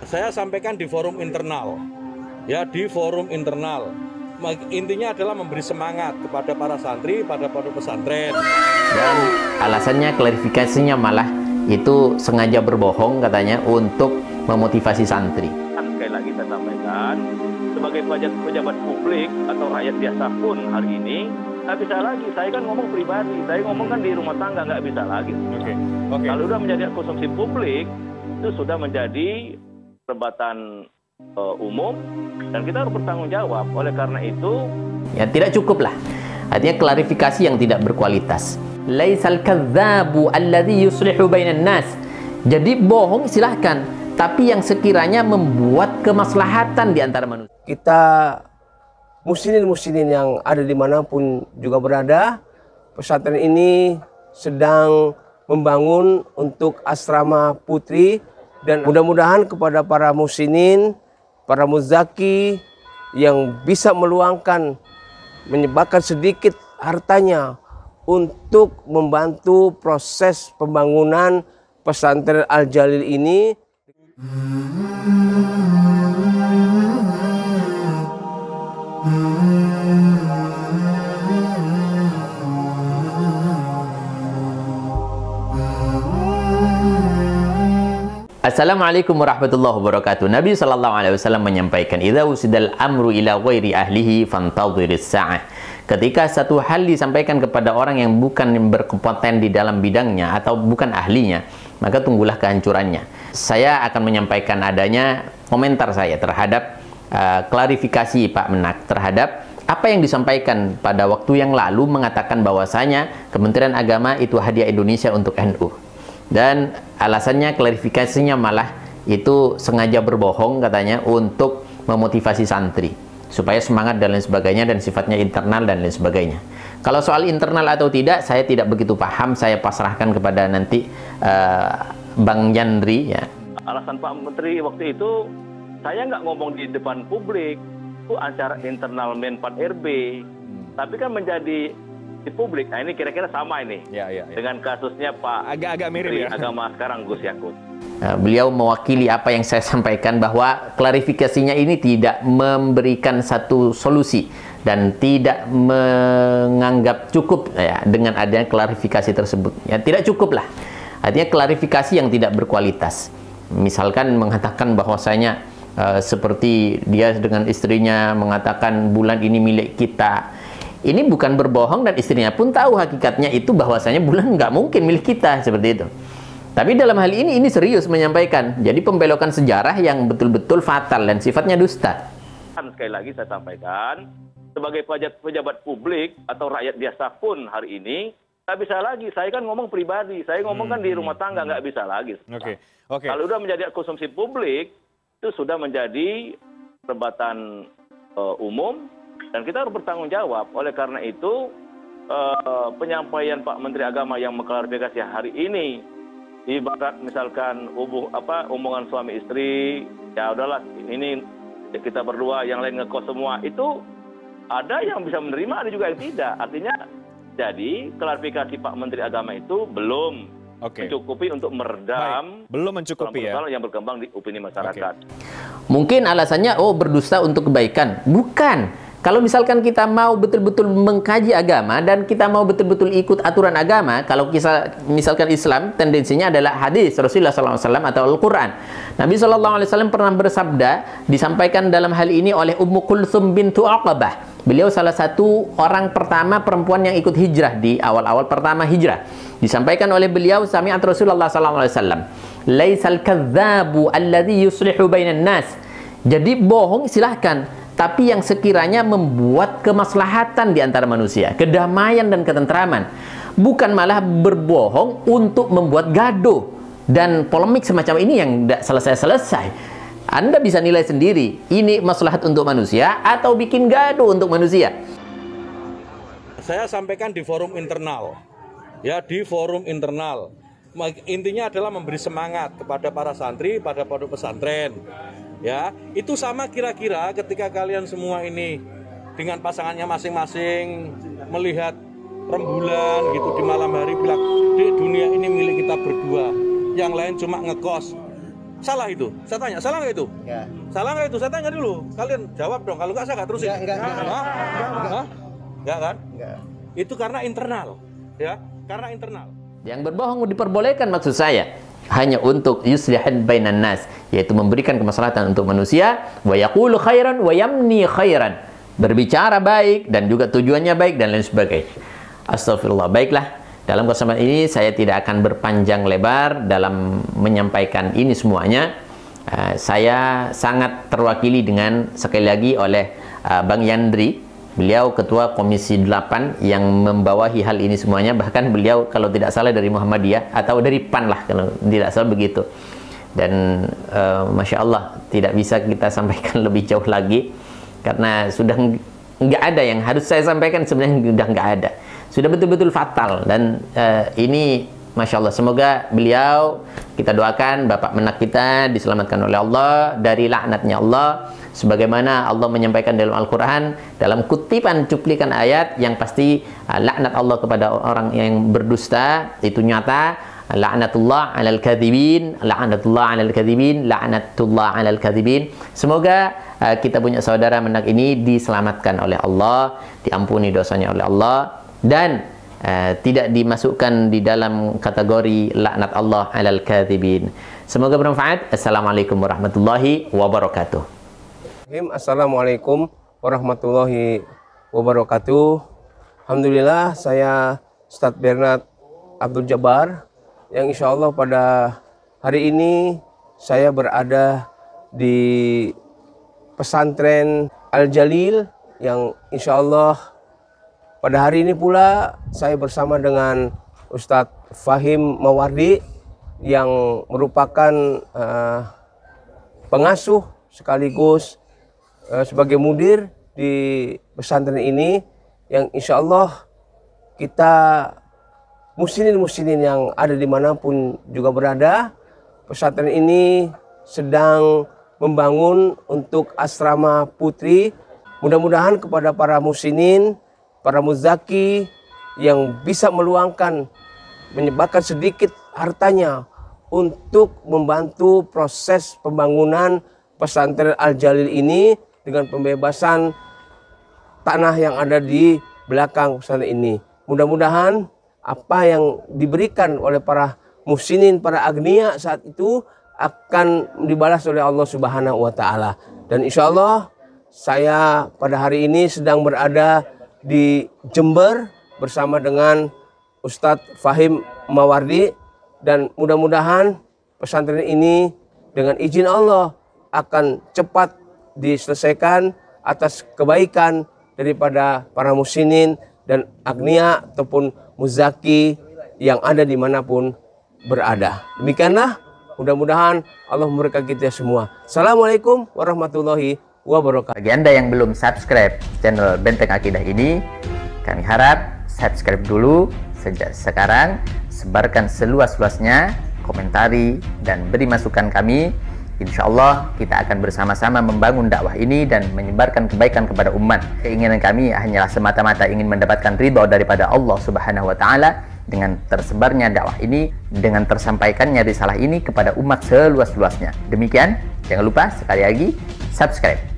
Saya sampaikan di forum internal, ya di forum internal. Intinya adalah memberi semangat kepada para santri, pada pondok pesantren. Dan alasannya klarifikasinya malah itu sengaja berbohong katanya untuk memotivasi santri. Sekali lagi saya sampaikan, sebagai pejabat publik atau rakyat biasa pun hari ini nggak bisa lagi. Saya kan ngomong pribadi, saya ngomong kan di rumah tangga, nggak bisa lagi. Oke. Kalau sudah menjadi konsumsi publik, itu sudah menjadi perdebatan umum dan kita harus bertanggung jawab. Oleh karena itu, ya tidak cukup lah. Artinya klarifikasi yang tidak berkualitas. Laisal kadzabu alladzi yuslihu bainan nas. Jadi bohong silahkan, tapi yang sekiranya membuat kemaslahatan di antara manusia. Kita muslimin yang ada dimanapun juga berada, pesantren ini sedang membangun untuk asrama putri, dan mudah-mudahan kepada para muslimin, para muzaki yang bisa menyebabkan sedikit hartanya untuk membantu proses pembangunan pesantren Al-Jalil ini. Assalamualaikum warahmatullahi wabarakatuh. Nabi SAW menyampaikan, idza usidal amru ila ghairi ahlihi fantadhiris sa'ah. Ketika satu hal disampaikan kepada orang yang bukan berkompeten di dalam bidangnya atau bukan ahlinya, maka tunggulah kehancurannya. Saya akan menyampaikan adanya komentar saya terhadap klarifikasi Pak Menak terhadap apa yang disampaikan pada waktu yang lalu mengatakan bahwasanya Kementerian Agama itu hadiah Indonesia untuk NU. Dan alasannya klarifikasinya malah itu sengaja berbohong katanya untuk memotivasi santri supaya semangat dan lain sebagainya, dan sifatnya internal dan lain sebagainya. Kalau soal internal atau tidak saya tidak begitu paham, saya pasrahkan kepada nanti Bang Yandri ya. Alasan Pak Menteri waktu itu, saya nggak ngomong di depan publik, itu acara internal Menpan RB, tapi kan menjadi di publik. Nah ini kira-kira sama ini dengan kasusnya Pak agak mirip ya. Agama sekarang Gus Yakut. Beliau mewakili apa yang saya sampaikan, bahwa klarifikasinya ini tidak memberikan satu solusi dan tidak menganggap cukup ya dengan adanya klarifikasi tersebut. Ya tidak cukup lah. Artinya klarifikasi yang tidak berkualitas. Misalkan mengatakan bahwasanya seperti dia dengan istrinya mengatakan bulan ini milik kita. Ini bukan berbohong, dan istrinya pun tahu hakikatnya itu bahwasanya bulan nggak mungkin milik kita, seperti itu. Tapi dalam hal ini serius menyampaikan. Jadi pembelokan sejarah yang betul-betul fatal dan sifatnya dusta. Sekali lagi saya sampaikan, sebagai pejabat publik atau rakyat biasa pun hari ini nggak bisa lagi. Saya kan ngomong pribadi, saya ngomong kan di rumah tangga, nggak bisa lagi. Kalau sudah menjadi konsumsi publik, itu sudah menjadi perdebatan umum. Dan kita harus bertanggung jawab. Oleh karena itu, penyampaian Pak Menteri Agama yang mengklarifikasi hari ini, ibarat misalkan hubungan suami istri, ya udahlah, ini kita berdua, yang lain ngekos semua, itu ada yang bisa menerima, ada juga yang tidak. Artinya, jadi klarifikasi Pak Menteri Agama itu belum mencukupi untuk meredam persoalan yang berkembang di opini masyarakat. Mungkin alasannya, berdusta untuk kebaikan. Bukan. Kalau misalkan kita mau betul-betul mengkaji agama dan kita mau betul-betul ikut aturan agama, kalau misalkan Islam tendensinya adalah hadis Rasulullah SAW atau Al-Quran. Nabi SAW pernah bersabda, disampaikan dalam hal ini oleh Ummu Kulsum bintu Aqabah. Beliau salah satu orang pertama perempuan yang ikut hijrah di awal-awal pertama hijrah. Disampaikan oleh beliau, sami'at Rasulullah SAW, laisal kadzabu alladzi yuslihu bainan nas. Jadi bohong silahkan, tapi yang sekiranya membuat kemaslahatan di antara manusia, kedamaian dan ketentraman, bukan malah berbohong untuk membuat gaduh dan polemik semacam ini yang tidak selesai-selesai. Anda bisa nilai sendiri, ini maslahat untuk manusia atau bikin gaduh untuk manusia. Saya sampaikan di forum internal, ya di forum internal. Intinya adalah memberi semangat kepada para santri, pada pondok pesantren. Ya, itu sama kira-kira ketika kalian semua ini dengan pasangannya masing-masing melihat rembulan gitu di malam hari, bilang, "Dek, dunia ini milik kita berdua, yang lain cuma ngekos." salah itu? Saya tanya, salah nggak itu? Ya. Salah nggak itu? Saya tanya dulu. Kalian jawab dong. Kalau nggak saya nggak terusin. Enggak. Nggak kan? Enggak. Itu karena internal, ya. Karena internal. Yang berbohong diperbolehkan maksud saya hanya untuk yuslihan bainan nas, yaitu memberikan kemaslahatan untuk manusia, wa yaqulu khairan wa yamni khairan. Berbicara baik dan juga tujuannya baik dan lain sebagainya. Astagfirullah. Baiklah. Dalam kesempatan ini saya tidak akan berpanjang lebar dalam menyampaikan ini semuanya. Saya sangat terwakili dengan sekali lagi oleh Bang Yandri. Beliau Ketua Komisi 8 yang membawahi hal ini semuanya. Bahkan beliau kalau tidak salah dari Muhammadiyah atau dari PAN lah kalau tidak salah begitu. Dan Masya Allah tidak bisa kita sampaikan lebih jauh lagi. Karena sudah nggak ada yang harus saya sampaikan, sebenarnya sudah nggak ada. Sudah betul-betul fatal. Dan ini Masya Allah, semoga beliau, kita doakan Bapak Menak kita diselamatkan oleh Allah dari laknatnya Allah, sebagaimana Allah menyampaikan dalam Al-Quran dalam kutipan cuplikan ayat yang pasti laknat Allah kepada orang yang berdusta itu nyata. Laknatullah 'alal kadhibin, laknatullah 'alal kadhibin, laknatullah 'alal kadhibin. Semoga kita punya saudara Menak ini diselamatkan oleh Allah, diampuni dosanya oleh Allah, dan tidak dimasukkan di dalam kategori laknat Allah 'alal kadhibin. Semoga bermanfaat. Assalamualaikum warahmatullahi wabarakatuh. Assalamualaikum warahmatullahi wabarakatuh. Alhamdulillah, saya Ustadz Bernard Abdul Jabbar yang insya Allah pada hari ini saya berada di pesantren Al-Jalil yang insya Allah pada hari ini pula saya bersama dengan Ustadz Fahim Mawardi yang merupakan pengasuh sekaligus sebagai mudir di pesantren ini, yang insya Allah kita muslimin yang ada dimanapun juga berada, pesantren ini sedang membangun untuk asrama putri. Mudah-mudahan kepada para muslimin, para muzaki yang bisa meluangkan, menyebabkan sedikit hartanya untuk membantu proses pembangunan pesantren Al-Jalil ini dengan pembebasan tanah yang ada di belakang pesantren ini. Mudah-mudahan apa yang diberikan oleh para muslimin, para agniya saat itu akan dibalas oleh Allah Subhanahu wa Ta'ala. Dan insya Allah saya pada hari ini sedang berada di Jember bersama dengan Ustadz Fahim Mawardi, dan mudah-mudahan pesantren ini dengan izin Allah akan cepat diselesaikan atas kebaikan daripada para muslimin dan agniya ataupun muzaki yang ada dimanapun berada. Demikianlah, mudah-mudahan Allah memberkati kita semua. Assalamualaikum warahmatullahi wabarakatuh. Bagi Anda yang belum subscribe channel Benteng Akidah ini, kami harap subscribe dulu sejak sekarang, sebarkan seluas-luasnya, komentari dan beri masukan kami. Insya Allah kita akan bersama-sama membangun dakwah ini dan menyebarkan kebaikan kepada umat. Keinginan kami hanyalah semata-mata ingin mendapatkan ridho daripada Allah Subhanahu wa Ta'ala dengan tersebarnya dakwah ini, dengan tersampaikannya risalah ini kepada umat seluas-luasnya. Demikian, jangan lupa sekali lagi subscribe.